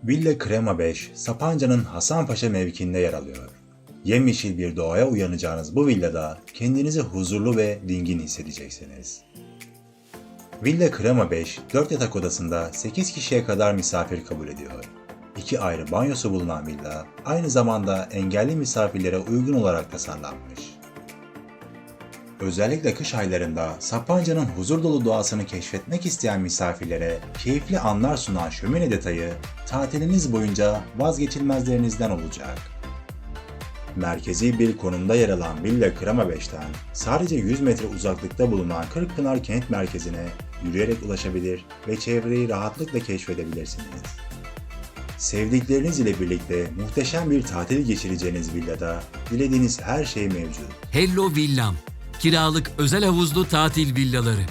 Villa Krema 5, Sapanca'nın Hasanpaşa mevkiinde yer alıyor. Yemyeşil bir doğaya uyanacağınız bu villada kendinizi huzurlu ve dingin hissedeceksiniz. Villa Krema 5, 4 yatak odasında 8 kişiye kadar misafir kabul ediyor. 2 ayrı banyosu bulunan villa, aynı zamanda engelli misafirlere uygun olarak tasarlanmış. Özellikle kış aylarında Sapanca'nın huzur dolu doğasını keşfetmek isteyen misafirlere keyifli anlar sunan şömine detayı tatiliniz boyunca vazgeçilmezlerinizden olacak. Merkezi bir konumda yer alan Villa Krema 5'ten sadece 100 metre uzaklıkta bulunan Kırkpınar kent merkezine yürüyerek ulaşabilir ve çevreyi rahatlıkla keşfedebilirsiniz. Sevdikleriniz ile birlikte muhteşem bir tatil geçireceğiniz villada dilediğiniz her şey mevcut. Hello Villam. Kiralık özel havuzlu tatil villaları.